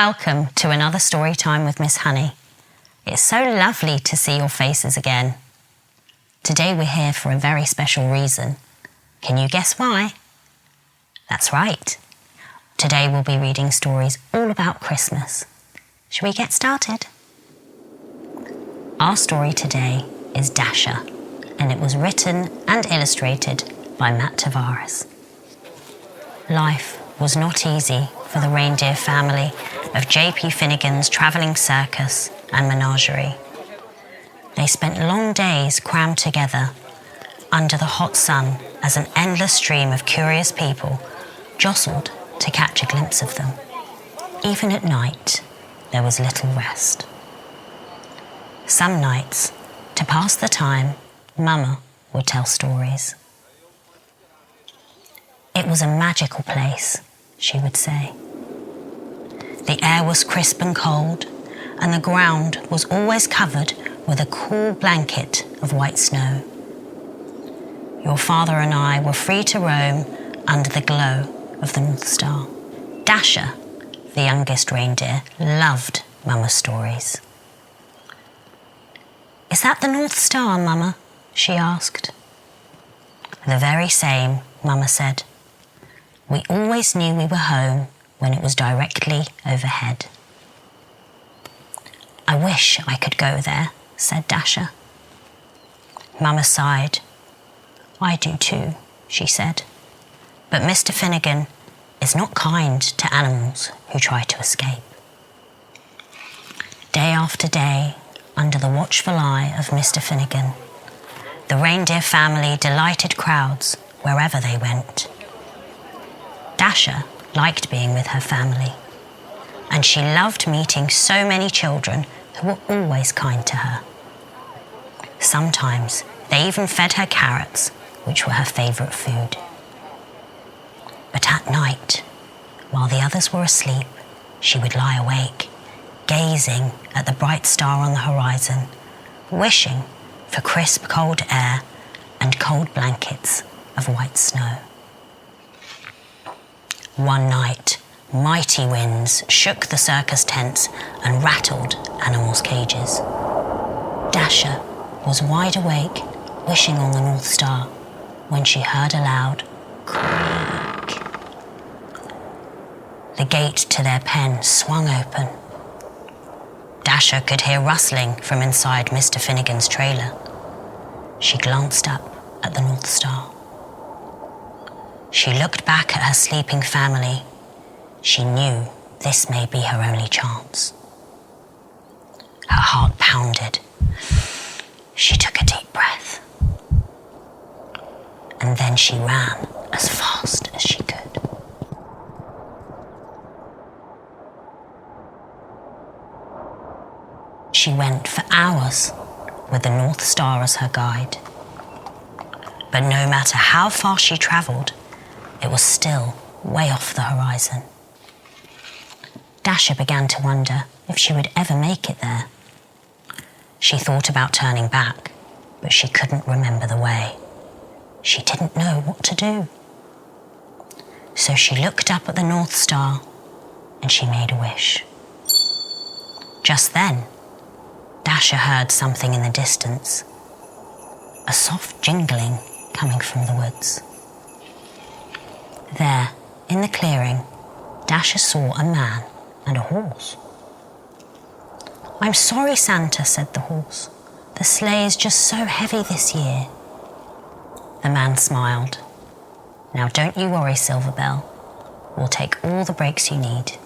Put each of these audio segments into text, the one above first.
welcome to another story time with Miss Honey. It's so lovely to see your faces again. Today we're here for a very special reason. Can you guess why? That's right. Today we'll be reading stories all about Christmas. Shall we get started? Our story today is Dasher, and it was written and illustrated by Matt Tavares. Life was not easy for the reindeer family of J.P. Finnegan's travelling circus and menagerie. They spent long days crammed together under the hot sun as an endless stream of curious people jostled to catch a glimpse of them. Even at night, there was little rest. Some nights, to pass the time, Mama would tell stories. It was a magical place, she would say. The air was crisp and cold, and the ground was always covered with a cool blanket of white snow. Your father and I were free to roam under the glow of the North Star. Dasher, the youngest reindeer, loved Mama's stories. "Is that the North Star, Mama?" she asked. "The very same," Mama said. "We always knew we were home when it was directly overhead." "I wish I could go there," said Dasher. Mama sighed. "I do too," she said. "But Mr. Finnegan is not kind to animals who try to escape." Day after day, under the watchful eye of Mr. Finnegan, the reindeer family delighted crowds wherever they went. Dasher liked being with her family, and she loved meeting so many children who were always kind to her. Sometimes they even fed her carrots, which were her favourite food. But at night, while the others were asleep, she would lie awake, gazing at the bright star on the horizon, wishing for crisp cold air and cold blankets of white snow. One night, mighty winds shook the circus tents and rattled animals' cages. Dasher was wide awake, wishing on the North Star, when she heard a loud creak. The gate to their pen swung open. Dasher could hear rustling from inside Mr. Finnegan's trailer. She glanced up at the North Star. She looked back at her sleeping family. She knew this may be her only chance. Her heart pounded. She took a deep breath. And then she ran as fast as she could. She went for hours with the North Star as her guide. But no matter how far she travelled, it was still way off the horizon. Dasher began to wonder if she would ever make it there. She thought about turning back, but she couldn't remember the way. She didn't know what to do. So she looked up at the North Star and she made a wish. Just then, Dasher heard something in the distance, a soft jingling coming from the woods. There, in the clearing, Dasher saw a man and a horse. "I'm sorry, Santa," said the horse. "The sleigh is just so heavy this year." The man smiled. "Now don't you worry, Silverbell. We'll take all the breaks you need."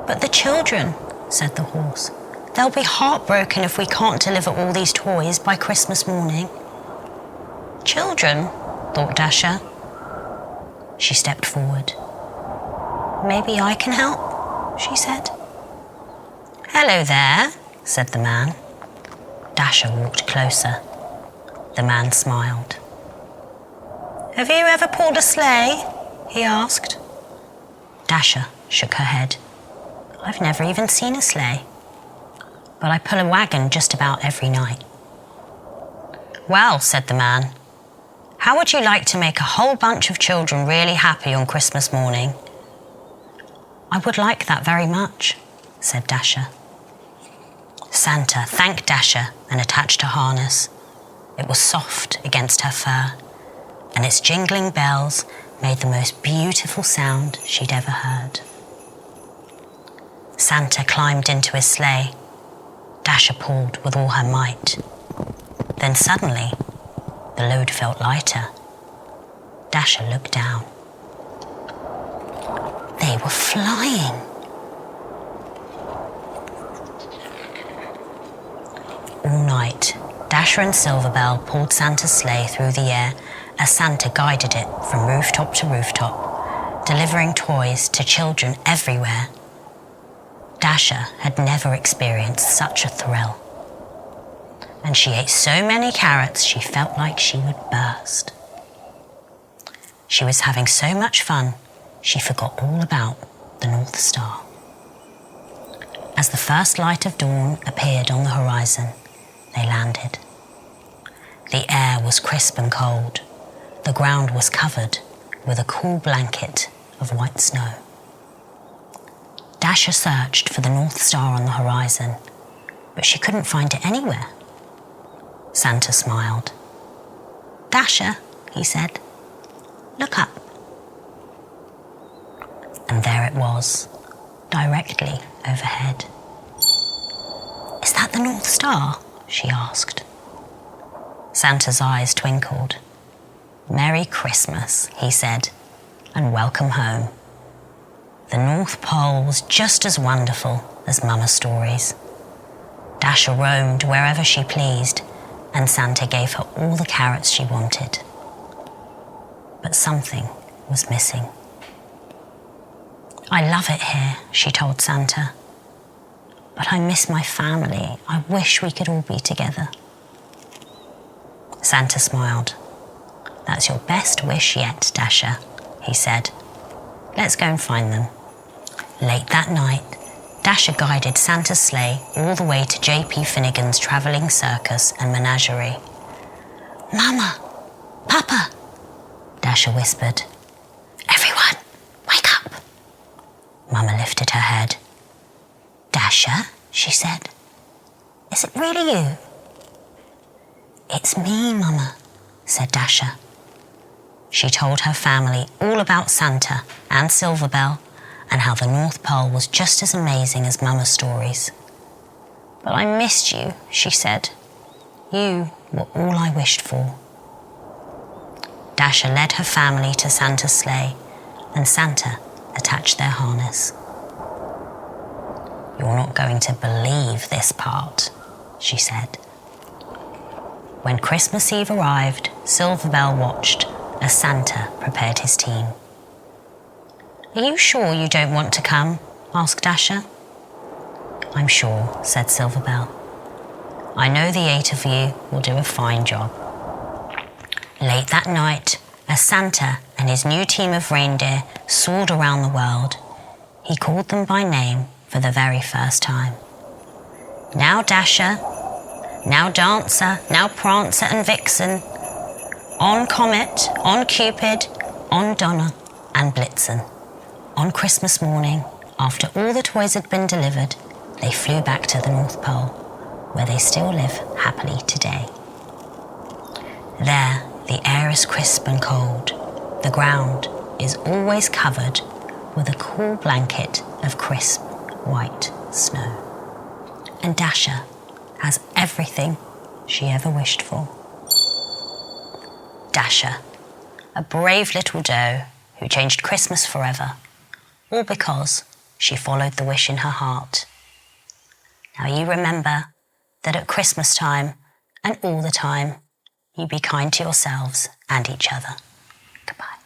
"But the children," said the horse. "They'll be heartbroken if we can't deliver all these toys by Christmas morning." "Children?" thought Dasher. She stepped forward. "Maybe I can help," she said. "Hello there," said the man. Dasher walked closer. The man smiled. "Have you ever pulled a sleigh?" he asked. Dasher shook her head. "I've never even seen a sleigh, but I pull a wagon just about every night." "Well," said the man, "how would you like to make a whole bunch of children really happy on Christmas morning?" "I would like that very much," said Dasher. Santa thanked Dasher and attached a harness. It was soft against her fur, and its jingling bells made the most beautiful sound she'd ever heard. Santa climbed into his sleigh. Dasher pulled with all her might. Then suddenly, the load felt lighter. Dasher looked down. They were flying. All night, Dasher and Silverbell pulled Santa's sleigh through the air as Santa guided it from rooftop to rooftop, delivering toys to children everywhere. Dasher had never experienced such a thrill, and she ate so many carrots she felt like she would burst. She was having so much fun, she forgot all about the North Star. As the first light of dawn appeared on the horizon, they landed. The air was crisp and cold. The ground was covered with a cool blanket of white snow. Dasher searched for the North Star on the horizon, but she couldn't find it anywhere. Santa smiled. "Dasher," he said, "look up." And there it was, directly overhead. "Is that the North Star?" she asked. Santa's eyes twinkled. "Merry Christmas," he said, "and welcome home. The North Pole was just as wonderful as Mama's stories." Dasher roamed wherever she pleased, and Santa gave her all the carrots she wanted. But something was missing. "I love it here," she told Santa. "But I miss my family. I wish we could all be together." Santa smiled. "That's your best wish yet, Dasher," he said. "Let's go and find them." Late that night, Dasher guided Santa's sleigh all the way to J.P. Finnegan's travelling circus and menagerie. "Mama! Papa!" Dasher whispered. "Everyone, wake up!" Mama lifted her head. "Dasher," she said, "is it really you?" "It's me, Mama," said Dasher. She told her family all about Santa and Silverbell and how the North Pole was just as amazing as Mama's stories. "But I missed you," she said. "You were all I wished for." Dasher led her family to Santa's sleigh, and Santa attached their harness. "You're not going to believe this part," she said. When Christmas Eve arrived, Silverbell watched as Santa prepared his team. "Are you sure you don't want to come?" asked Dasher. "I'm sure," said Silverbell. "I know the 8 of you will do a fine job." Late that night, as Santa and his new team of reindeer soared around the world, he called them by name for the very first time. "Now Dasher, now Dancer, now Prancer and Vixen, on Comet, on Cupid, on Donner and Blitzen." On Christmas morning, after all the toys had been delivered, they flew back to the North Pole, where they still live happily today. There, the air is crisp and cold. The ground is always covered with a cool blanket of crisp white snow. And Dasher has everything she ever wished for. Dasher, a brave little doe who changed Christmas forever, all because she followed the wish in her heart. Now you remember that at Christmas time and all the time, you be kind to yourselves and each other. Goodbye.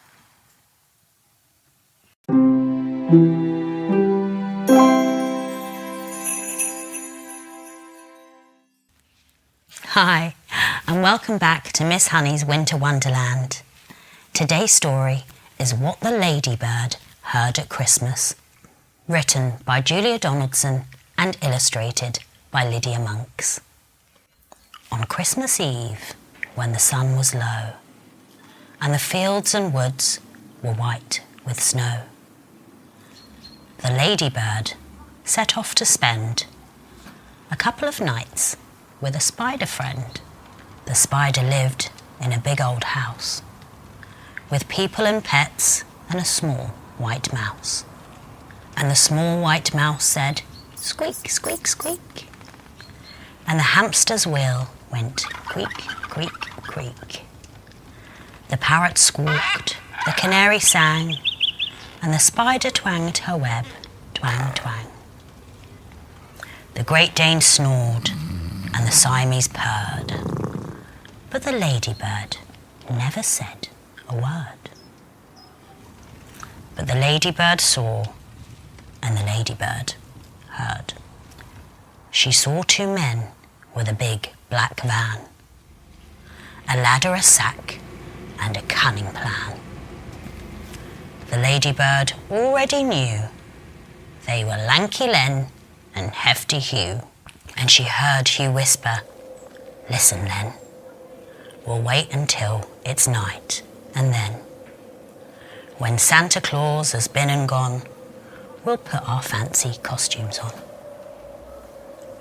Hi, and welcome back to Miss Honey's Winter Wonderland. Today's story is What the Ladybird Heard at Christmas, written by Julia Donaldson and illustrated by Lydia Monks. On Christmas Eve, when the sun was low, and the fields and woods were white with snow, the Ladybird set off to spend a couple of nights with a spider friend. The spider lived in a big old house with people and pets and a small white mouse. And the small white mouse said, "Squeak, squeak, squeak." And the hamster's wheel went creak, creak, creak. The parrot squawked, the canary sang, and the spider twanged her web, twang, twang. The Great Dane snored, and the Siamese purred, but the Ladybird never said a word. But the Ladybird saw, and the Ladybird heard. She saw two men with a big black van, a ladder, a sack, and a cunning plan. The Ladybird already knew they were Lanky Len and Hefty Hugh, and she heard Hugh whisper, "Listen, Len, we'll wait until it's night, and then, when Santa Claus has been and gone, we'll put our fancy costumes on.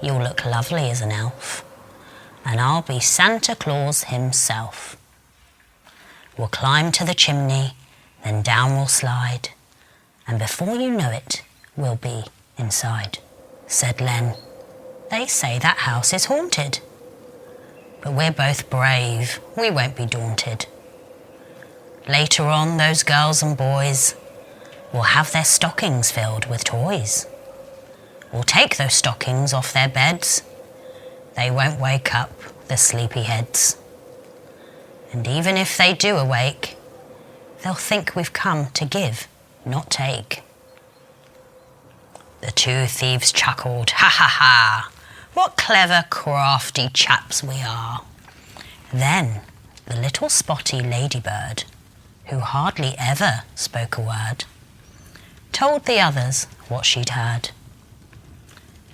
You'll look lovely as an elf, and I'll be Santa Claus himself. We'll climb to the chimney, then down we'll slide, and before you know it, we'll be inside," said Len. "They say that house is haunted, but we're both brave, we won't be daunted. Later on, those girls and boys will have their stockings filled with toys. We'll take those stockings off their beds. They won't wake up the sleepy heads. And even if they do awake, they'll think we've come to give, not take." The two thieves chuckled, "Ha ha ha! What clever, crafty chaps we are." Then the little spotty Ladybird, who hardly ever spoke a word, told the others what she'd heard.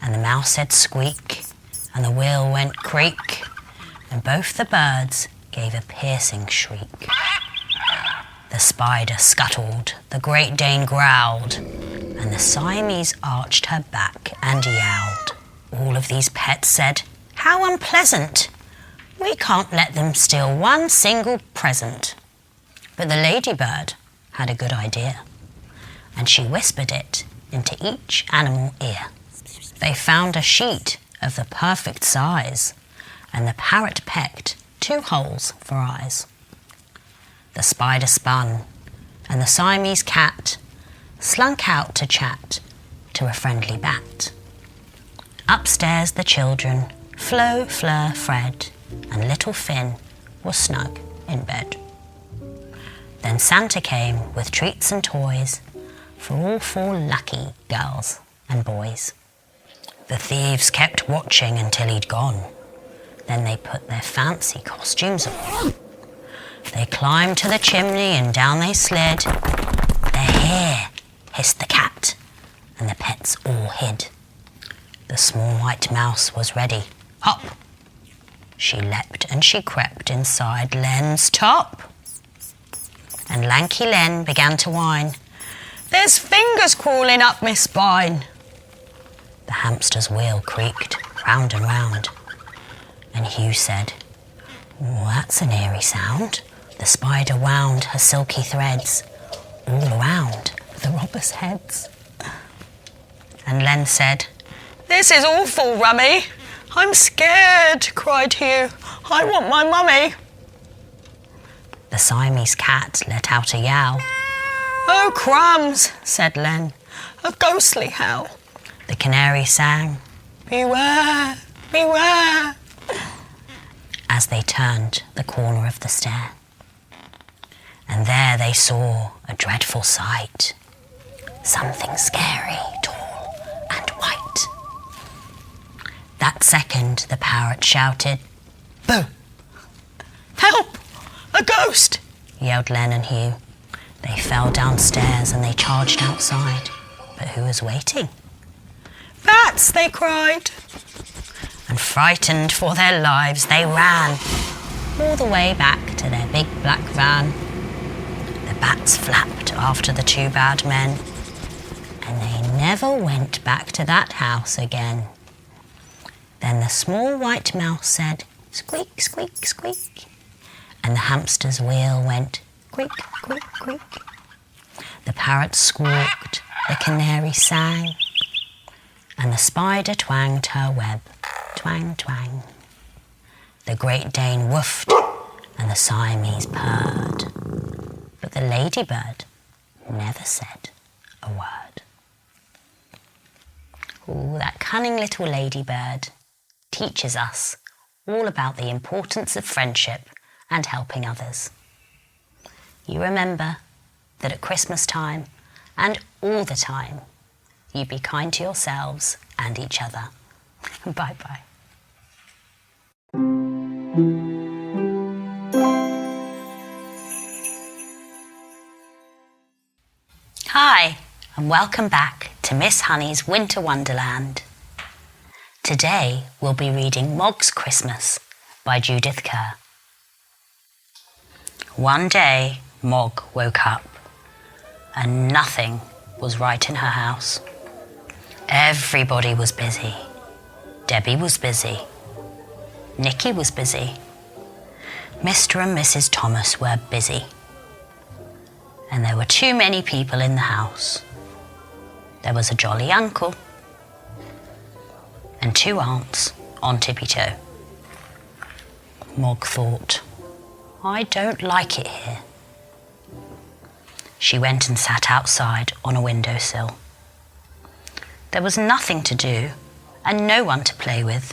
And the mouse said squeak, and the wheel went creak, and both the birds gave a piercing shriek. The spider scuttled, the Great Dane growled, and the Siamese arched her back and yowled. All of these pets said, "How unpleasant! We can't let them steal one single present." But the Ladybird had a good idea, and she whispered it into each animal ear. They found a sheet of the perfect size, and the parrot pecked 2 holes for eyes. The spider spun, and the Siamese cat slunk out to chat to a friendly bat. Upstairs the children, Flo, Fleur, Fred, and little Finn were snug in bed. Then Santa came with treats and toys for all 4 lucky girls and boys. The thieves kept watching until he'd gone. Then they put their fancy costumes on. They climbed to the chimney and down they slid. "They're here," hissed the cat, and the pets all hid. The small white mouse was ready. Hop! She leapt and she crept inside Len's top. And Lanky Len began to whine, "There's fingers crawling up my spine." The hamster's wheel creaked round and round, and Hugh said, "Oh, that's an eerie sound." The spider wound her silky threads all around the robbers' heads. And Len said, "This is awful, rummy. I'm scared," cried Hugh. "I want my mummy." The Siamese cat let out a yowl. "Oh, crumbs," said Len, "a ghostly howl." The canary sang, "Beware, beware," as they turned the corner of the stair. And there they saw a dreadful sight. Something scary, tall and white. That second the parrot shouted, "Boo! Help! A ghost!" yelled Len and Hugh. They fell downstairs and they charged outside. But who was waiting? "Bats!" they cried. And frightened for their lives they ran all the way back to their big black van. The bats flapped after the 2 bad men, and they never went back to that house again. Then the small white mouse said, "Squeak, squeak, squeak." And the hamster's wheel went, "Creak, creak, creak." The parrot squawked, the canary sang, and the spider twanged her web, twang, twang. The Great Dane woofed, and the Siamese purred. But the ladybird never said a word. Ooh, that cunning little ladybird teaches us all about the importance of friendship and helping others. You remember that at Christmas time and all the time, you be kind to yourselves and each other. Bye-bye. Hi, and welcome back to Miss Honey's Winter Wonderland. Today we'll be reading Mog's Christmas by Judith Kerr. One day, Mog woke up and nothing was right in her house. Everybody was busy. Debbie was busy. Nicky was busy. Mr. and Mrs. Thomas were busy. And there were too many people in the house. There was a jolly uncle and two aunts on tippy-toe. Mog thought, I don't like it here. She went and sat outside on a windowsill. There was nothing to do and no one to play with,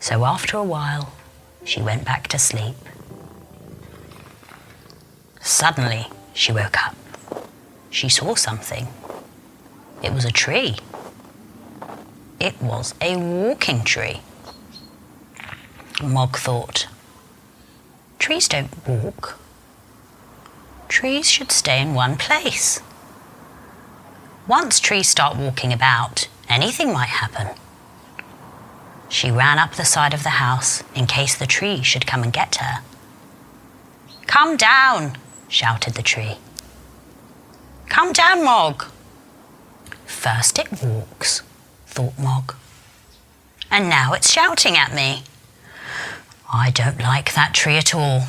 so after a while she went back to sleep. Suddenly she woke up. She saw something. It was a tree. It was a walking tree. Mog thought, trees don't walk. Trees should stay in one place. Once trees start walking about, anything might happen. She ran up the side of the house in case the tree should come and get her. "Come down," shouted the tree. "Come down, Mog." First it walks, thought Mog, and now it's shouting at me. I don't like that tree at all.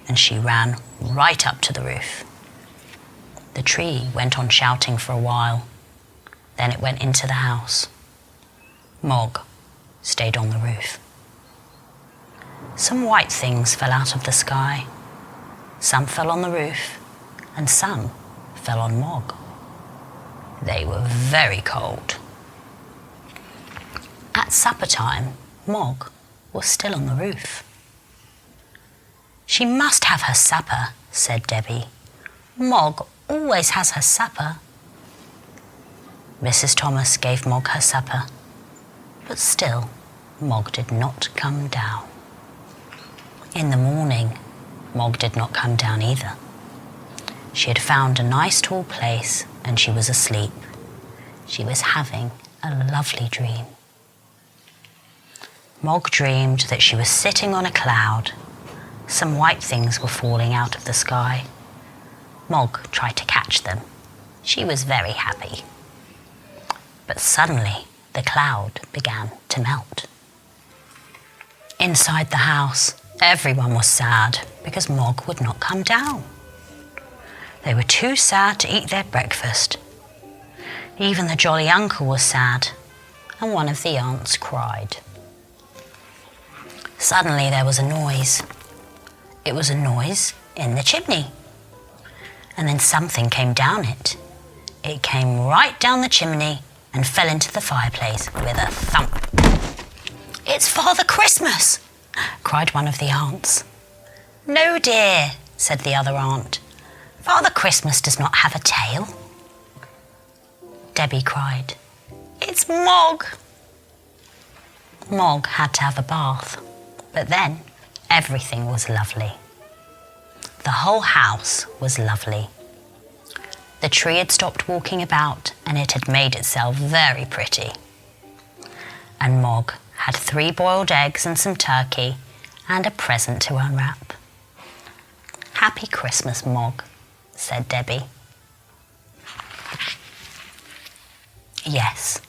And she ran right up to the roof. The tree went on shouting for a while. Then it went into the house. Mog stayed on the roof. Some white things fell out of the sky. Some fell on the roof, and some fell on Mog. They were very cold. At supper time, Mog was still on the roof. "She must have her supper," said Debbie. "Mog always has her supper." Mrs. Thomas gave Mog her supper, but still Mog did not come down. In the morning, Mog did not come down either. She had found a nice tall place and she was asleep. She was having a lovely dream. Mog dreamed that she was sitting on a cloud. Some white things were falling out of the sky. Mog tried to catch them. She was very happy. But suddenly the cloud began to melt. Inside the house, everyone was sad because Mog would not come down. They were too sad to eat their breakfast. Even the jolly uncle was sad, and one of the aunts cried. Suddenly there was a noise. It was a noise in the chimney. And then something came down it. It came right down the chimney and fell into the fireplace with a thump. "It's Father Christmas!" cried one of the aunts. "No, dear," said the other aunt. "Father Christmas does not have a tail." Debbie cried, "It's Mog!" Mog had to have a bath, but then everything was lovely. The whole house was lovely. The tree had stopped walking about and it had made itself very pretty. And Mog had 3 boiled eggs and some turkey and a present to unwrap. "Happy Christmas, Mog," said Debbie. Yes,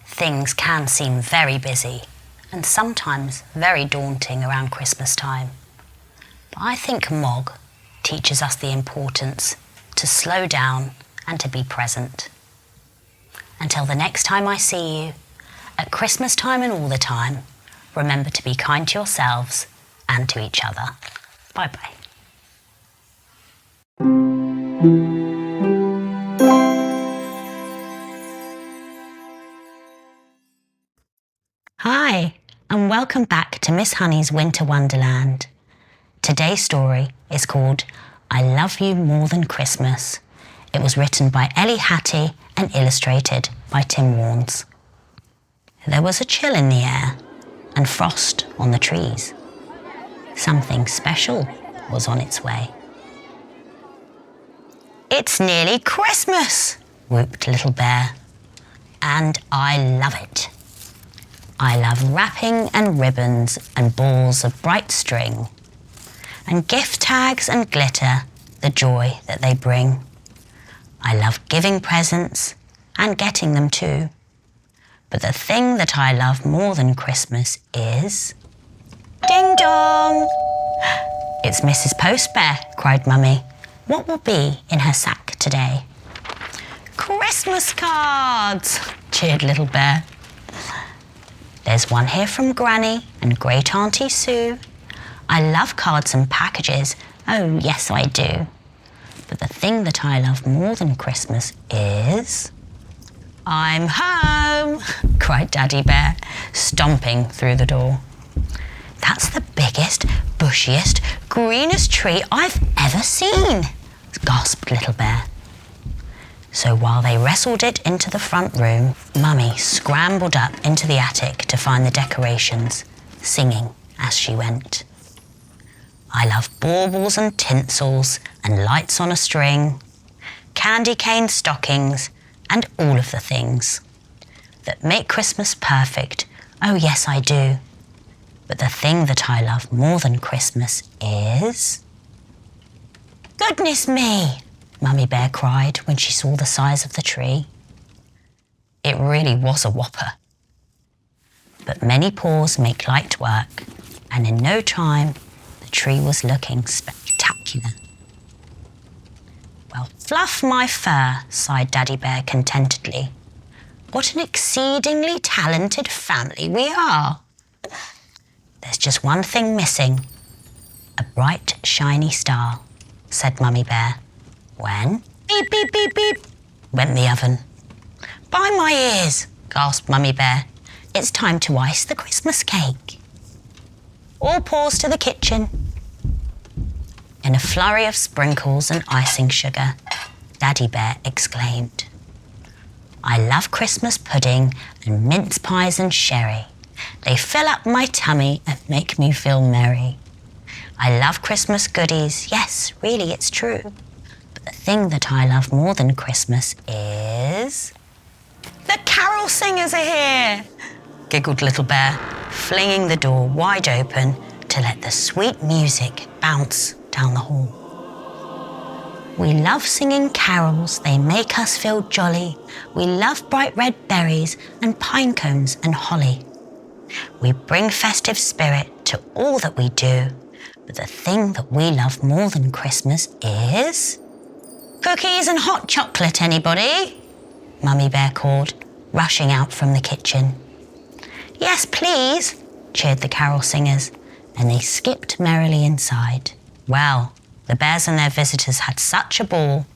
things can seem very busy and sometimes very daunting around Christmas time. But I think Mog teaches us the importance to slow down and to be present. Until the next time I see you, at Christmas time and all the time, remember to be kind to yourselves and to each other. Bye-bye. Hi, and welcome back to Miss Honey's Winter Wonderland. Today's story is called I Love You More Than Christmas. It was written by Ellie Hattie and illustrated by Tim Warnes. There was a chill in the air and frost on the trees. Something special was on its way. It's nearly Christmas, whooped Little Bear. And I love it. I love wrapping and ribbons and balls of bright string, and gift tags and glitter, the joy that they bring. I love giving presents and getting them too. But the thing that I love more than Christmas is... Ding dong! It's Mrs. Post Bear, cried Mummy. What will be in her sack today? Christmas cards, cheered Little Bear. There's one here from Granny and Great Auntie Sue. I love cards and packages. Oh, yes, I do. But the thing that I love more than Christmas is... I'm home, cried Daddy Bear, stomping through the door. That's the biggest, bushiest, greenest tree I've ever seen, gasped Little Bear. So while they wrestled it into the front room, Mummy scrambled up into the attic to find the decorations, singing as she went. I love baubles and tinsels and lights on a string, candy cane stockings and all of the things that make Christmas perfect. Oh yes, I do. But the thing that I love more than Christmas is... Goodness me! Mummy Bear cried when she saw the size of the tree. It really was a whopper. But many paws make light work, and in no time the tree was looking spectacular. Well, fluff my fur, sighed Daddy Bear contentedly. What an exceedingly talented family we are. There's just one thing missing. A bright, shiny star, said Mummy Bear. When? Beep, beep, beep, beep, went the oven. By my ears, gasped Mummy Bear. It's time to ice the Christmas cake. All paws to the kitchen. In a flurry of sprinkles and icing sugar, Daddy Bear exclaimed, I love Christmas pudding and mince pies and sherry. They fill up my tummy and make me feel merry. I love Christmas goodies, yes, really it's true. But the thing that I love more than Christmas is... The carol singers are here, giggled Little Bear, flinging the door wide open to let the sweet music bounce down the hall. We love singing carols, they make us feel jolly. We love bright red berries and pine cones and holly. We bring festive spirit to all that we do. But the thing that we love more than Christmas is... Cookies and hot chocolate, anybody? Mummy Bear called, rushing out from the kitchen. Yes, please, cheered the carol singers, and they skipped merrily inside. Well, the bears and their visitors had such a ball,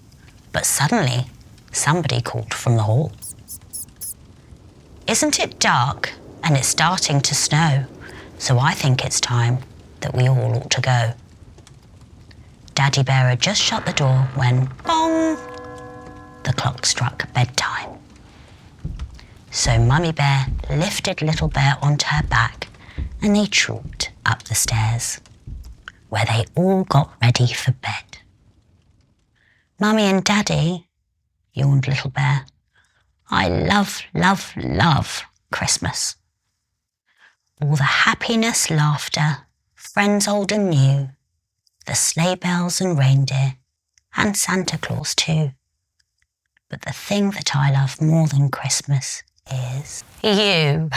but suddenly somebody called from the hall. Isn't it dark and it's starting to snow, so I think it's time that we all ought to go. Daddy Bear had just shut the door when, bong, the clock struck bedtime. So Mummy Bear lifted Little Bear onto her back and they trooped up the stairs, where they all got ready for bed. Mummy and Daddy, yawned Little Bear, I love, love, love Christmas. All the happiness, laughter, friends old and new, the sleigh bells and reindeer, and Santa Claus too. But the thing that I love more than Christmas is you,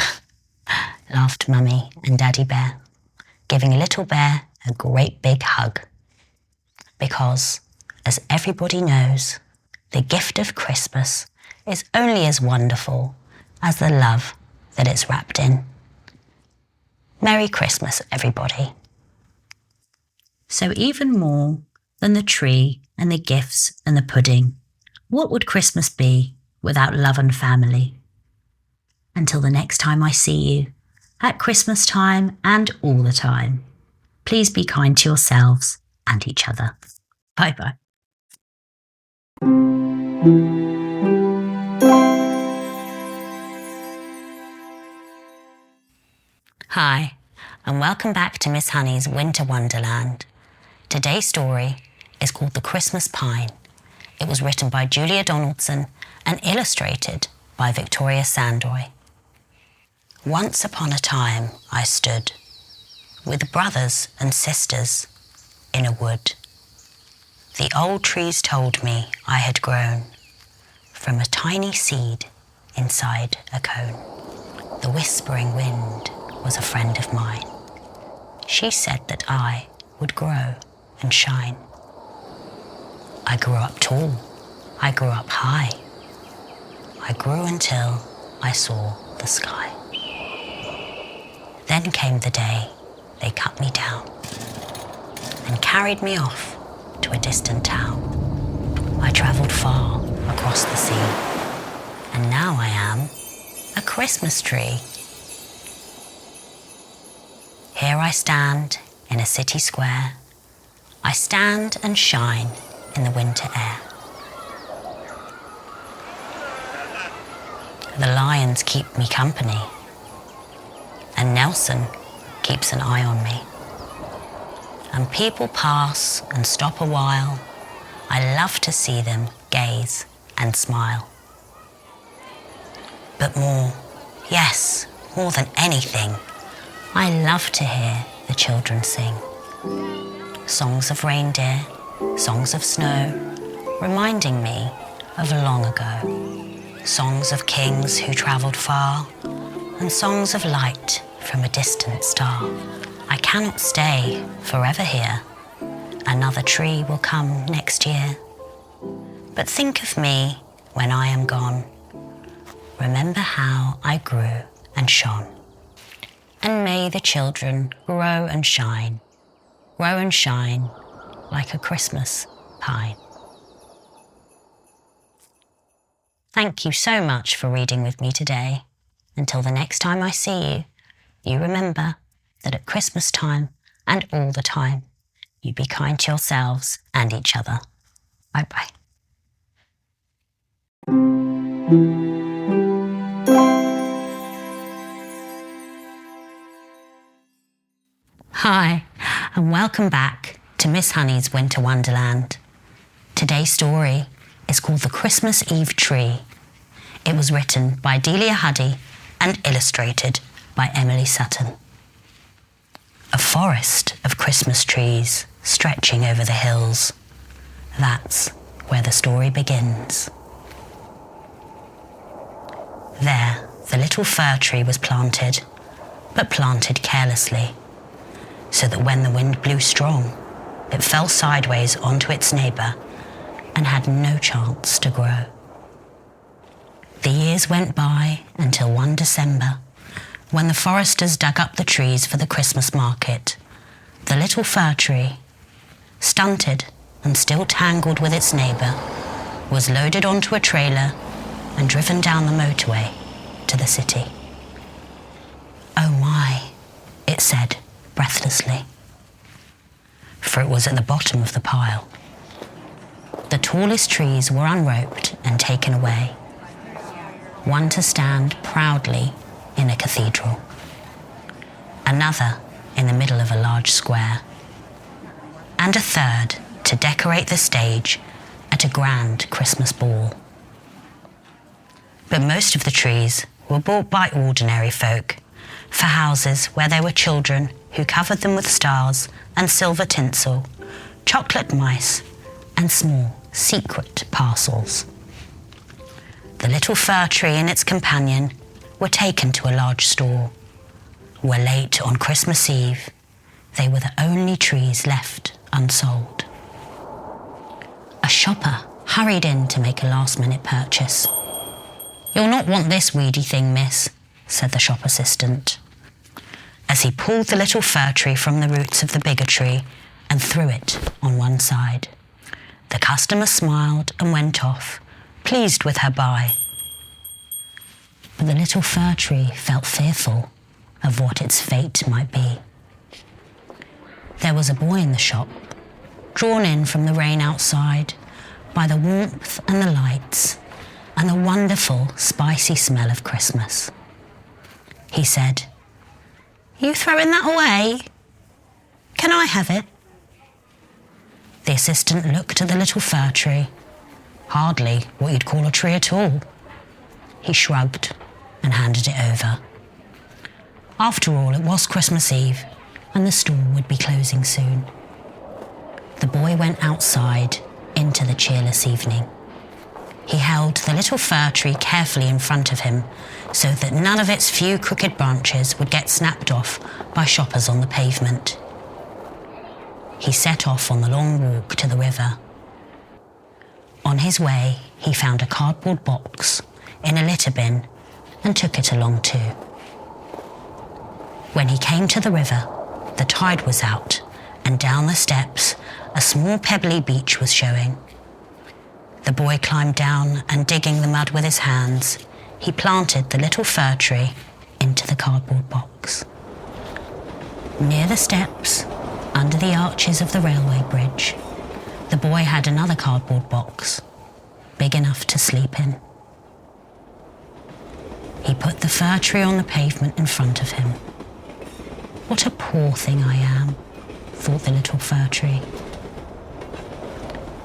laughed Mummy and Daddy Bear, giving Little Bear a great big hug. Because, as everybody knows, the gift of Christmas is only as wonderful as the love that it's wrapped in. Merry Christmas, everybody. So even more than the tree and the gifts and the pudding, what would Christmas be without love and family? Until the next time I see you, at Christmas time and all the time, please be kind to yourselves and each other. Bye-bye. Hi, and welcome back to Miss Honey's Winter Wonderland. Today's story is called The Christmas Pine. It was written by Julia Donaldson and illustrated by Victoria Sandoy. Once upon a time I stood with brothers and sisters in a wood. The old trees told me I had grown from a tiny seed inside a cone. The whispering wind was a friend of mine. She said that I would grow and shine. I grew up tall, I grew up high. I grew until I saw the sky. Then came the day they cut me down and carried me off to a distant town. I travelled far across the sea, and now I am a Christmas tree. Here I stand in a city square. I stand and shine in the winter air. The lions keep me company, and Nelson keeps an eye on me. And people pass and stop a while. I love to see them gaze and smile. But more, yes, more than anything, I love to hear the children sing. Songs of reindeer, songs of snow, reminding me of long ago. Songs of kings who travelled far, and songs of light from a distant star. I cannot stay forever here. Another tree will come next year. But think of me when I am gone. Remember how I grew and shone. And may the children grow and shine like a Christmas pine. Thank you so much for reading with me today. Until the next time I see you, you remember that at Christmas time and all the time, you be kind to yourselves and each other. Bye-bye. Hi, and welcome back to Miss Honey's Winter Wonderland. Today's story is called The Christmas Eve Tree. It was written by Delia Huddy and illustrated by Emily Sutton. A forest of Christmas trees stretching over the hills. That's where the story begins. There, the little fir tree was planted, but planted carelessly, so that when the wind blew strong, it fell sideways onto its neighbour and had no chance to grow. The years went by until one December, when the foresters dug up the trees for the Christmas market. The little fir tree, stunted and still tangled with its neighbour, was loaded onto a trailer and driven down the motorway to the city. "Oh my," it said breathlessly, for it was at the bottom of the pile. The tallest trees were unroped and taken away, one to stand proudly in a cathedral, another in the middle of a large square, and a third to decorate the stage at a grand Christmas ball. But most of the trees were bought by ordinary folk for houses where there were children who covered them with stars and silver tinsel, chocolate mice, and small secret parcels. The little fir tree and its companion were taken to a large store. Were late on Christmas Eve. They were the only trees left unsold. A shopper hurried in to make a last-minute purchase. "You'll not want this weedy thing, miss," said the shop assistant, as he pulled the little fir tree from the roots of the bigger tree and threw it on one side. The customer smiled and went off, pleased with her buy. But the little fir tree felt fearful of what its fate might be. There was a boy in the shop, drawn in from the rain outside by the warmth and the lights and the wonderful spicy smell of Christmas. He said, "You throwing that away? Can I have it?" The assistant looked at the little fir tree. Hardly what you'd call a tree at all. He shrugged and handed it over. After all, it was Christmas Eve, and the store would be closing soon. The boy went outside into the cheerless evening. He held the little fir tree carefully in front of him so that none of its few crooked branches would get snapped off by shoppers on the pavement. He set off on the long walk to the river. On his way, he found a cardboard box in a litter bin and took it along too. When he came to the river, the tide was out, and down the steps, a small pebbly beach was showing. The boy climbed down and, digging the mud with his hands, he planted the little fir tree into the cardboard box. Near the steps, under the arches of the railway bridge, the boy had another cardboard box, big enough to sleep in. He put the fir tree on the pavement in front of him. "What a poor thing I am," thought the little fir tree.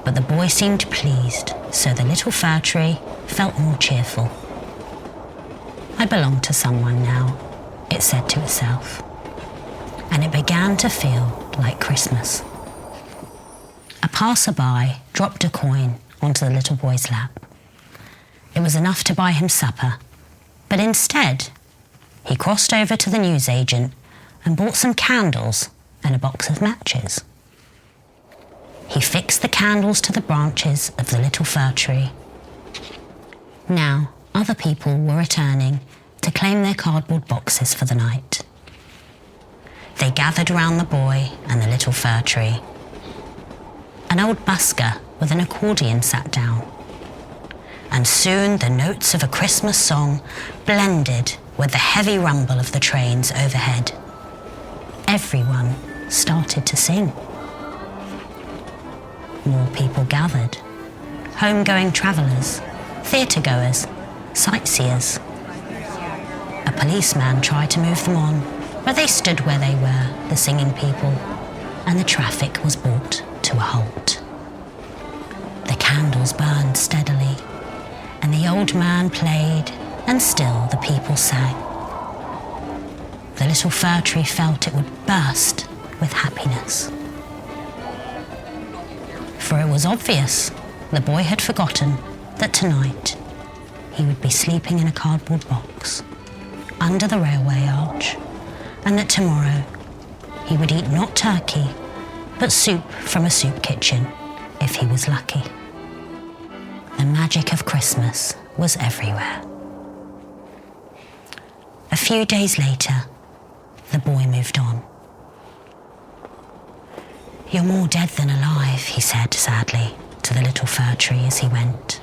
But the boy seemed pleased, so the little fir tree felt more cheerful. "I belong to someone now," it said to itself, and it began to feel like Christmas. A passerby dropped a coin onto the little boy's lap. It was enough to buy him supper, but instead, he crossed over to the newsagent and bought some candles and a box of matches. He fixed the candles to the branches of the little fir tree. Now, other people were returning to claim their cardboard boxes for the night. They gathered round the boy and the little fir tree. An old busker with an accordion sat down, and soon the notes of a Christmas song blended with the heavy rumble of the trains overhead. Everyone started to sing. More people gathered. Home-going travellers, theatre-goers, sightseers. A policeman tried to move them on, but they stood where they were, the singing people, and the traffic was brought to a halt. The candles burned steadily, and the old man played, and still the people sang. The little fir tree felt it would burst with happiness. For it was obvious the boy had forgotten that tonight he would be sleeping in a cardboard box under the railway arch, and that tomorrow he would eat not turkey, but soup from a soup kitchen if he was lucky. The magic of Christmas was everywhere. A few days later, the boy moved on. "You're more dead than alive," he said sadly to the little fir tree as he went.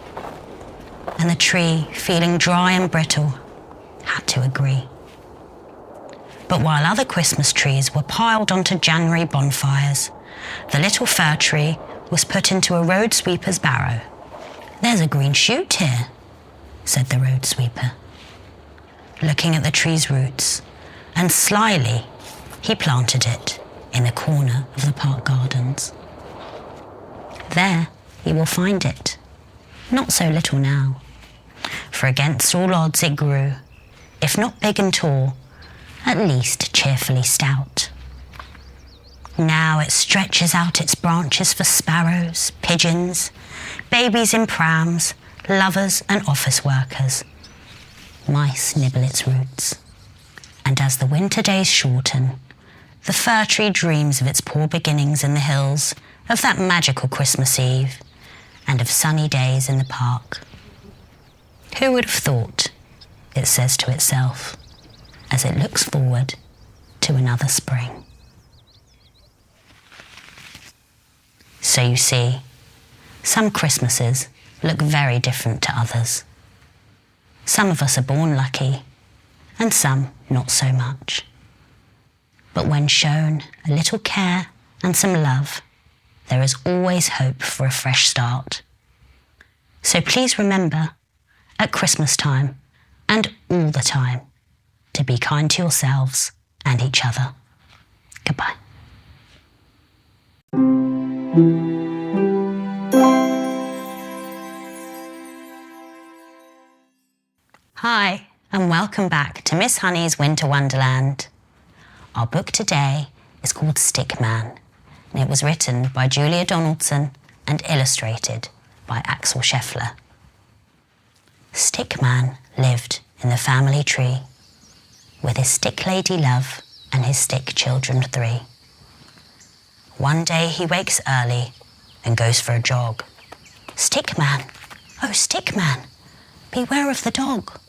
And the tree, feeling dry and brittle, had to agree. But while other Christmas trees were piled onto January bonfires, the little fir tree was put into a road sweeper's barrow. "There's a green shoot here," said the road sweeper, looking at the tree's roots, and slyly he planted it in the corner of the park gardens. There he will find it, not so little now, for against all odds it grew, if not big and tall, at least cheerfully stout. Now it stretches out its branches for sparrows, pigeons, babies in prams, lovers and office workers. Mice nibble its roots. And as the winter days shorten, the fir tree dreams of its poor beginnings in the hills, of that magical Christmas Eve, and of sunny days in the park. Who would have thought, it says to itself, as it looks forward to another spring. So you see, some Christmases look very different to others. Some of us are born lucky, and some not so much. But when shown a little care and some love, there is always hope for a fresh start. So please remember, at Christmas time and all the time, to be kind to yourselves and each other. Goodbye. Hi, and welcome back to Miss Honey's Winter Wonderland. Our book today is called Stickman, and it was written by Julia Donaldson and illustrated by Axel Scheffler. Stickman lived in the family tree with his stick lady love and his stick children 3. One day he wakes early and goes for a jog. Stickman, oh Stickman, beware of the dog.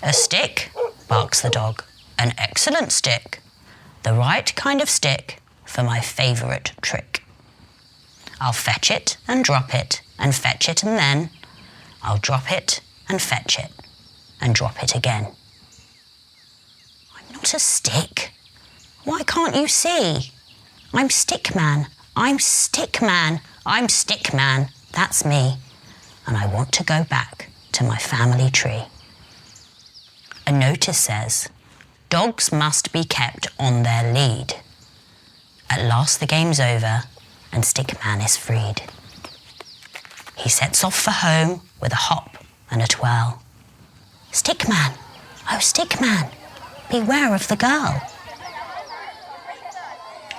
A stick, barks the dog. An excellent stick. The right kind of stick for my favourite trick. I'll fetch it and drop it and fetch it, and then I'll drop it and fetch it and drop it again. I'm not a stick. Why can't you see? I'm Stickman. I'm Stickman. I'm Stickman. That's me. And I want to go back to my family tree. A notice says, dogs must be kept on their lead. At last the game's over and Stickman is freed. He sets off for home with a hop and a twirl. Stickman, oh Stickman, beware of the girl.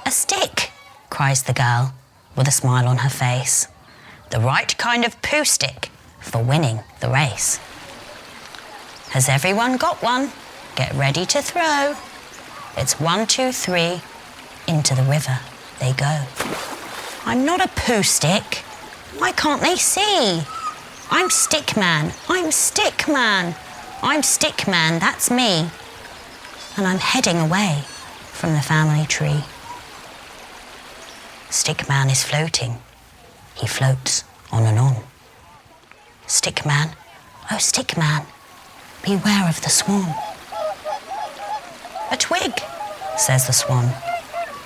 A stick, cries the girl with a smile on her face. The right kind of poo stick for winning the race. Has everyone got one? Get ready to throw. It's 1, 2, 3, into the river they go. I'm not a poo stick. Why can't they see? I'm Stickman. I'm Stickman. I'm Stickman, that's me. And I'm heading away from the family tree. Stickman is floating. He floats on and on. Stickman, oh Stickman, beware of the swan. A twig, says the swan.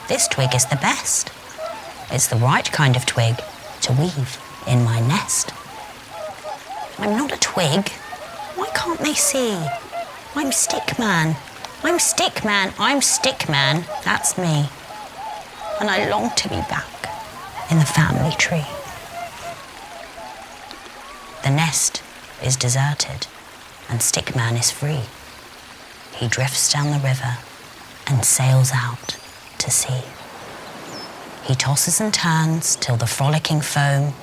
This twig is the best. It's the right kind of twig to weave in my nest. I'm not a twig. Why can't they see? I'm Stickman. I'm Stickman. I'm Stickman. That's me. And I long to be back in the family tree. The nest is deserted and Stickman is free. He drifts down the river and sails out to sea. He tosses and turns till the frolicking foam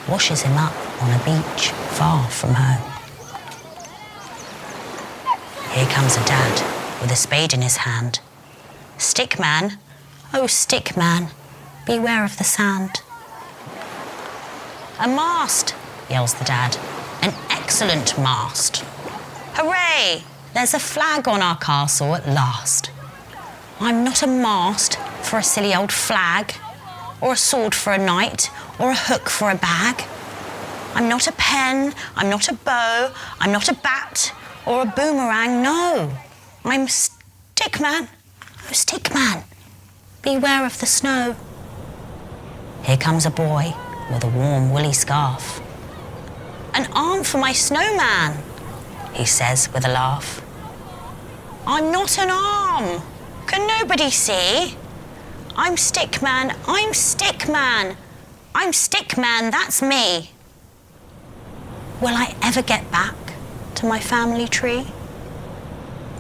washes him up on a beach far from home. Here comes a dad with a spade in his hand. Stickman, oh Stickman, beware of the sand. A mast, yells the dad. An excellent mast. Hooray! There's a flag on our castle at last. I'm not a mast for a silly old flag, or a sword for a knight, or a hook for a bag. I'm not a pen, I'm not a bow, I'm not a bat, or a boomerang, no. I'm Stickman, oh Stickman, beware of the snow. Here comes a boy with a warm woolly scarf. An arm for my snowman, he says with a laugh. I'm not an arm. Can nobody see? I'm Stickman, I'm Stickman. I'm Stickman, that's me. Will I ever get back to my family tree?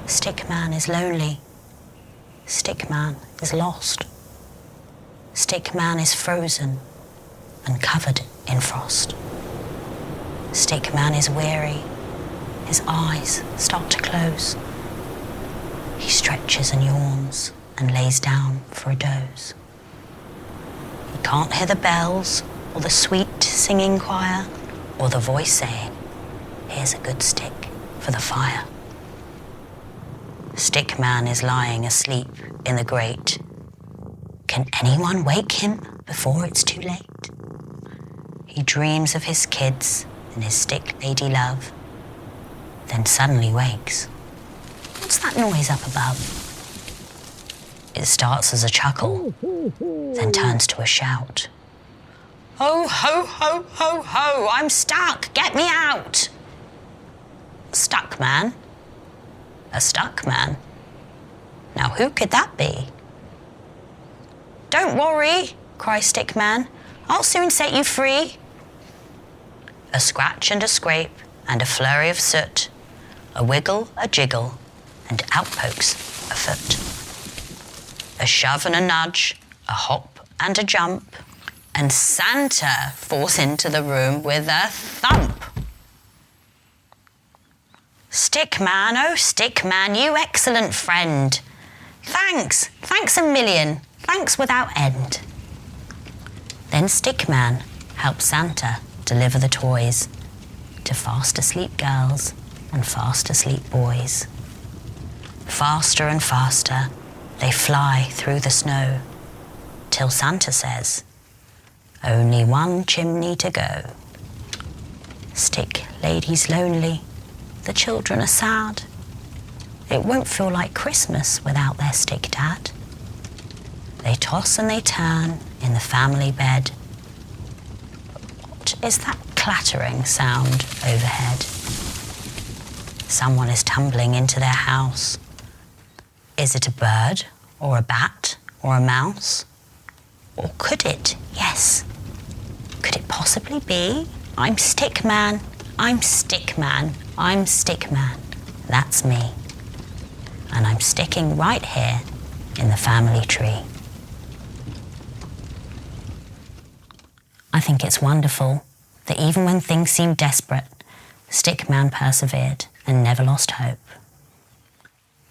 Stickman is lonely. Stickman is lost. Stickman is frozen and covered in frost. Stickman is weary. His eyes start to close. He stretches and yawns and lays down for a doze. He can't hear the bells or the sweet singing choir or the voice saying, "Here's a good stick for the fire." Stickman is lying asleep in the grate. Can anyone wake him before it's too late? He dreams of his kids and his stick lady love, then suddenly wakes. What's that noise up above? It starts as a chuckle, then turns to a shout. "Ho, ho, ho, ho, ho, I'm stuck, get me out!" Stuck man? A stuck man? Now who could that be? "Don't worry," cries Stickman, "I'll soon set you free." A scratch and a scrape and a flurry of soot, a wiggle, a jiggle, and out pokes a foot. A shove and a nudge, a hop and a jump, and Santa falls into the room with a thump. "Stickman, oh Stickman, you excellent friend. Thanks a million, thanks without end." Then Stickman helps Santa deliver the toys to fast asleep girls and fast asleep boys. Faster and faster they fly through the snow, till Santa says, "Only one chimney to go." Stick lady's lonely, the children are sad. It won't feel like Christmas without their stick dad. They toss and they turn in the family bed. What is that clattering sound overhead? Someone is tumbling into their house. Is it a bird or a bat or a mouse? Or could it, yes, could it possibly be? I'm Stickman, I'm Stickman, I'm Stickman. That's me. And I'm sticking right here in the family tree. I think it's wonderful that even when things seemed desperate, Stickman persevered and never lost hope.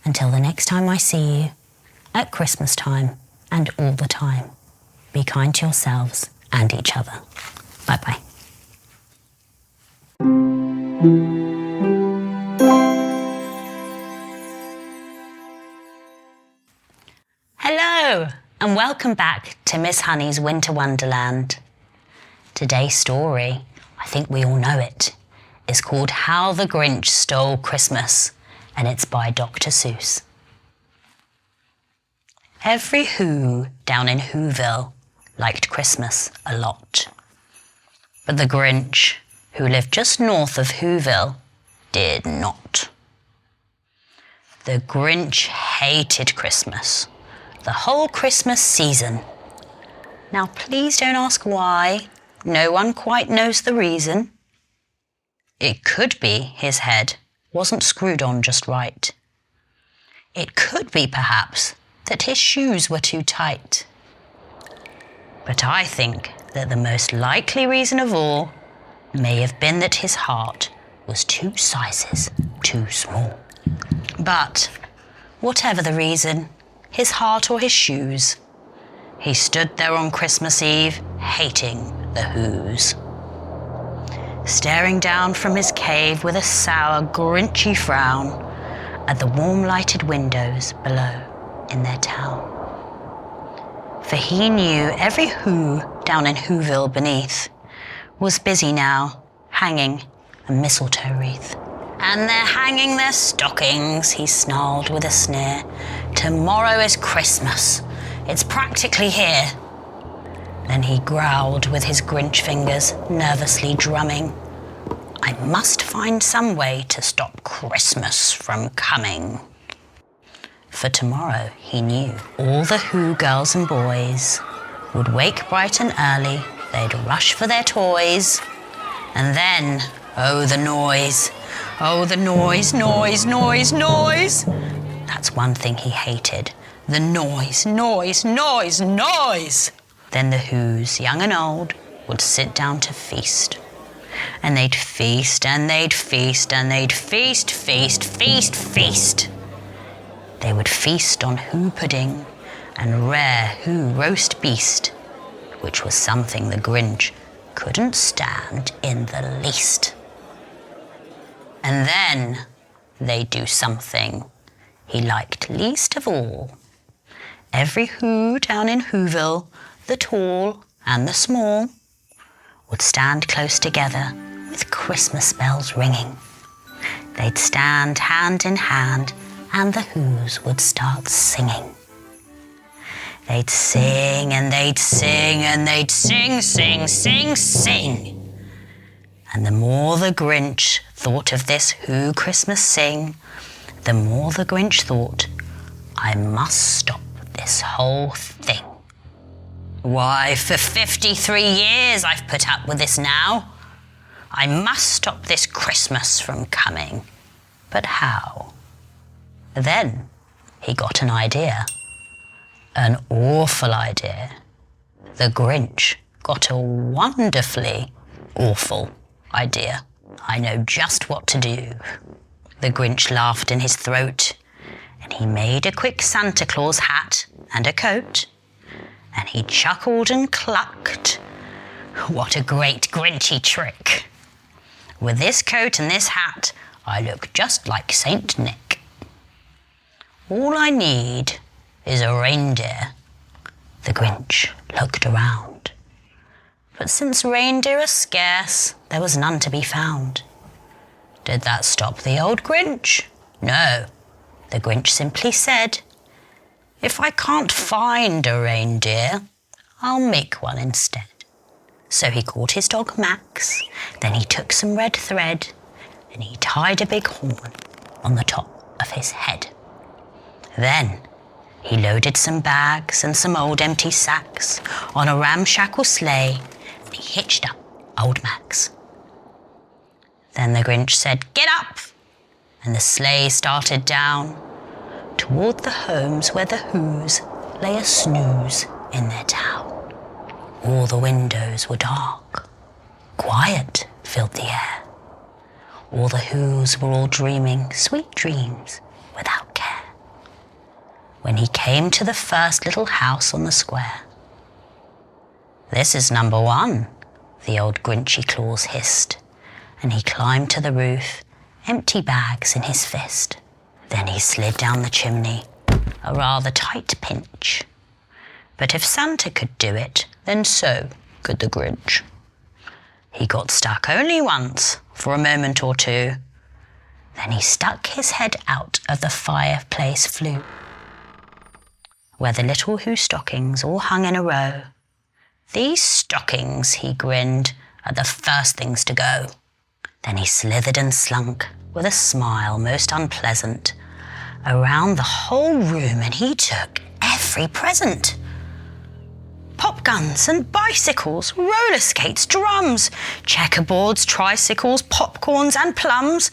Until the next time I see you, at Christmas time and all the time, be kind to yourselves and each other. Bye-bye. Hello, and welcome back to Miss Honey's Winter Wonderland. Today's story, I think we all know it, is called How the Grinch Stole Christmas, and it's by Dr. Seuss. Every Who down in Whoville liked Christmas a lot. But the Grinch, who lived just north of Whoville, did not. The Grinch hated Christmas, the whole Christmas season. Now please don't ask why. No one quite knows the reason. It could be his head wasn't screwed on just right. It could be, perhaps, that his shoes were too tight. But I think that the most likely reason of all may have been that his heart was 2 sizes too small. But whatever the reason, his heart or his shoes, he stood there on Christmas Eve, hating the Whos. Staring down from his cave with a sour, grinchy frown at the warm lighted windows below in their town. For he knew every Who down in Whoville beneath was busy now, hanging a mistletoe wreath. "And they're hanging their stockings," he snarled with a sneer. "Tomorrow is Christmas. It's practically here." Then he growled with his Grinch fingers nervously drumming, "I must find some way to stop Christmas from coming." For tomorrow, he knew, all the Who girls and boys would wake bright and early, they'd rush for their toys, and then, oh the noise, noise, noise, noise. That's one thing he hated, the noise, noise, noise, noise. Then the Whos, young and old, would sit down to feast. And they'd feast, and they'd feast, and they'd feast, feast, feast, feast. They would feast on Who pudding and rare Who roast beast, which was something the Grinch couldn't stand in the least. And then they'd do something he liked least of all. Every Who down in Whoville, the tall and the small, would stand close together with Christmas bells ringing. They'd stand hand in hand and the Whos would start singing. They'd sing and they'd sing and they'd sing, sing, sing, sing. And the more the Grinch thought of this Who Christmas sing, the more the Grinch thought, I must stop this whole thing. Why, for 53 years I've put up with this now. I must stop this Christmas from coming. But how? Then he got an idea. An awful idea. The Grinch got a wonderfully awful idea. I know just what to do. The Grinch laughed in his throat, and he made a quick Santa Claus hat and a coat, and he chuckled and clucked. What a great Grinchy trick! With this coat and this hat, I look just like Saint Nick. All I need is a reindeer. The Grinch looked around. But since reindeer are scarce, there was none to be found. Did that stop the old Grinch? No. The Grinch simply said, if I can't find a reindeer, I'll make one instead. So he caught his dog Max, then he took some red thread, and he tied a big horn on the top of his head. Then he loaded some bags and some old empty sacks on a ramshackle sleigh, and he hitched up old Max. Then the Grinch said, get up! And the sleigh started down toward the homes where the Whos lay a snooze in their town. All the windows were dark. Quiet filled the air. All the Whos were all dreaming sweet dreams without care. When he came to the first little house on the square. This is number 1, the old Grinchy Claus hissed, and he climbed to the roof, empty bags in his fist. Then he slid down the chimney, a rather tight pinch. But if Santa could do it, then so could the Grinch. He got stuck only once, for a moment or two. Then he stuck his head out of the fireplace flue, where the little Who stockings all hung in a row. These stockings, he grinned, are the first things to go. Then he slithered and slunk, with a smile most unpleasant, around the whole room, and he took every present. Pop guns and bicycles, roller skates, drums, checkerboards, tricycles, popcorns and plums.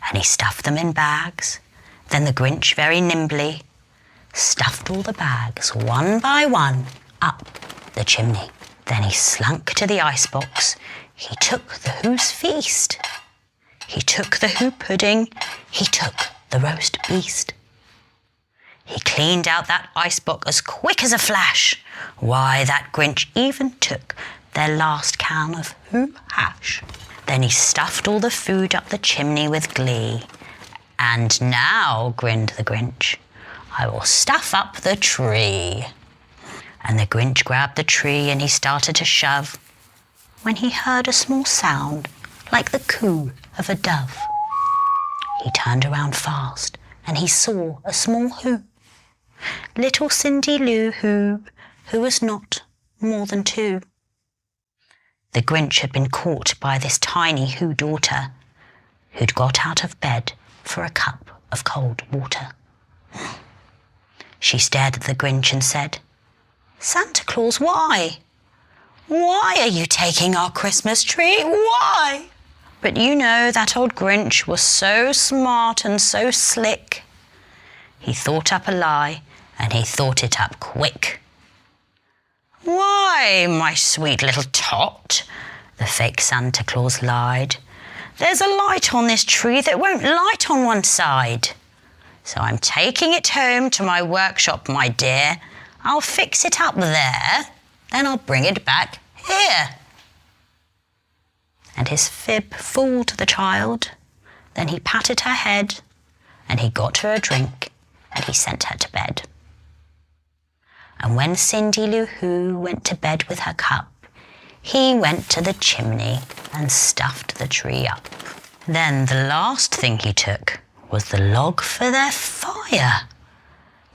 And he stuffed them in bags. Then the Grinch very nimbly stuffed all the bags one by one up the chimney. Then he slunk to the icebox. He took the Who's feast. He took the Who pudding. He took the roast beast. He cleaned out that icebox as quick as a flash. Why, that Grinch even took their last can of Who hash. Then he stuffed all the food up the chimney with glee. And now, grinned the Grinch, I will stuff up the tree. And the Grinch grabbed the tree and he started to shove, when he heard a small sound like the coo of a dove. He turned around fast and he saw a small Who. Little Cindy Lou who was not more than 2. The Grinch had been caught by this tiny Who daughter, who'd got out of bed for a cup of cold water. She stared at the Grinch and said, Santa Claus, why? Why are you taking our Christmas tree? Why? But you know that old Grinch was so smart and so slick. He thought up a lie, and he thought it up quick. Why, my sweet little tot, The fake Santa Claus lied. "There's a light on this tree that won't light on one side. So I'm taking it home to my workshop, my dear. I'll fix it up there, then I'll bring it back here." And his fib fooled the child. Then he patted her head, and he got her a drink, and he sent her to bed. And when Cindy Lou Who went to bed with her cup, he went to the chimney and stuffed the tree up. Then the last thing he took was the log for their fire.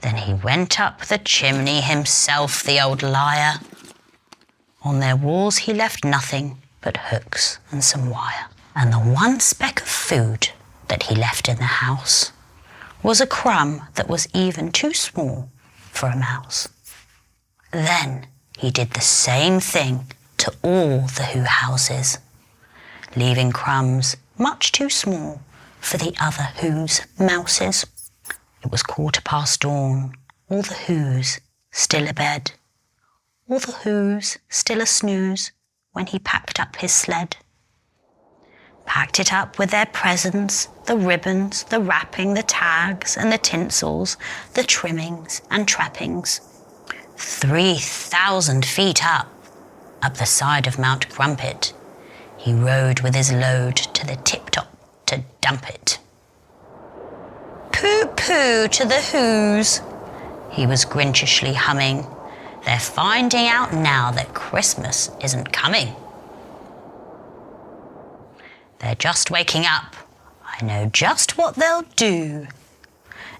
Then he went up the chimney himself, the old liar. On their walls he left nothing but hooks and some wire. And the one speck of food that he left in the house was a crumb that was even too small for a mouse. Then he did the same thing to all the Who houses, leaving crumbs much too small for the other Who's mouses. It was dawn, all the Who's still abed, all the Who's still a snooze when he packed up his sled. Packed it up with their presents, the ribbons, the wrapping, the tags and the tinsels, the trimmings and trappings. 3,000 feet up the side of Mount Grumpet, he rode with his load to the tip-top to dump it. "Pooh-pooh to the Who's," he was Grinchishly humming. "They're finding out now that Christmas isn't coming. They're just waking up. I know just what they'll do.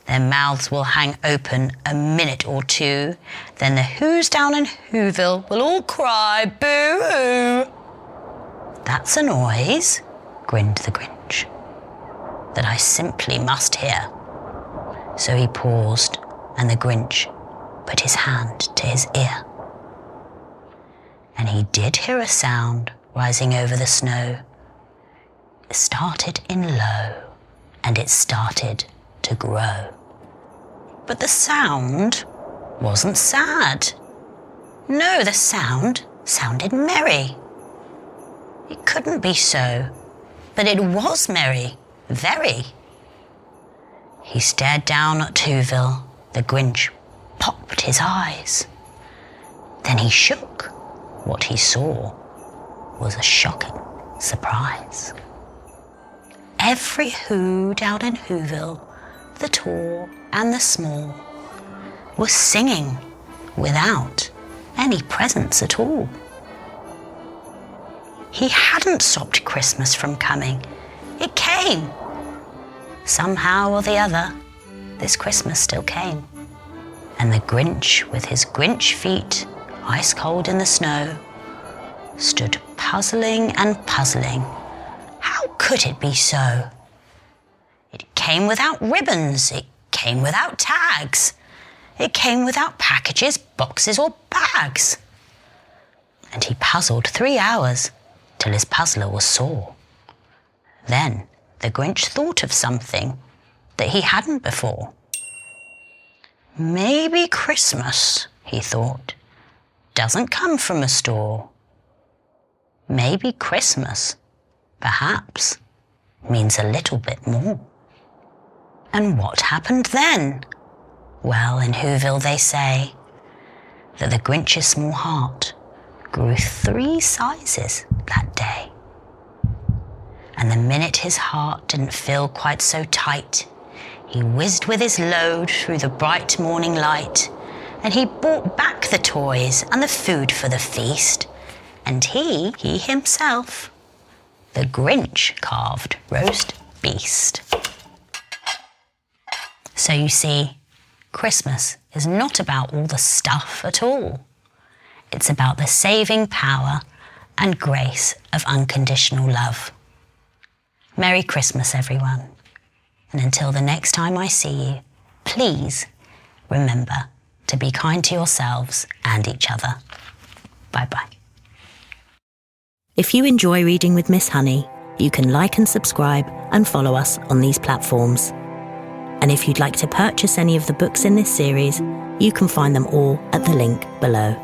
Their mouths will hang open a minute or two. Then the Who's down in Whoville will all cry, boo-hoo." "That's a noise," grinned the Grinch, "that I simply must hear." So he paused, and the Grinch put his hand to his ear. And he did hear a sound rising over the snow. It started in low, and it started to grow. But the sound wasn't sad. No, the sound sounded merry. It couldn't be so, but it was merry, very. He stared down at Whoville. The Grinch popped his eyes. Then he shook. What he saw was a shocking surprise. Every Who down in Whoville, the tall and the small, was singing without any presents at all. He hadn't stopped Christmas from coming. It came. Somehow or the other, this Christmas still came. And the Grinch, with his Grinch feet ice cold in the snow, stood puzzling and puzzling. How could it be so? It came without ribbons. It came without tags. It came without packages, boxes or bags. And he puzzled 3 hours till his puzzler was sore. Then the Grinch thought of something that he hadn't before. Maybe Christmas, he thought, doesn't come from a store. Maybe Christmas, perhaps, means a little bit more. And what happened then? Well, in Whoville they say that the Grinch's small heart grew 3 sizes that day. And the minute his heart didn't feel quite so tight, he whizzed with his load through the bright morning light, and he brought back the toys and the food for the feast, and he himself, the Grinch, carved roast beast. So you see, Christmas is not about all the stuff at all. It's about the saving power and grace of unconditional love. Merry Christmas, everyone. And until the next time I see you, please remember to be kind to yourselves and each other. Bye-bye. If you enjoy Reading with Miss Honey, you can like and subscribe and follow us on these platforms. And if you'd like to purchase any of the books in this series, you can find them all at the link below.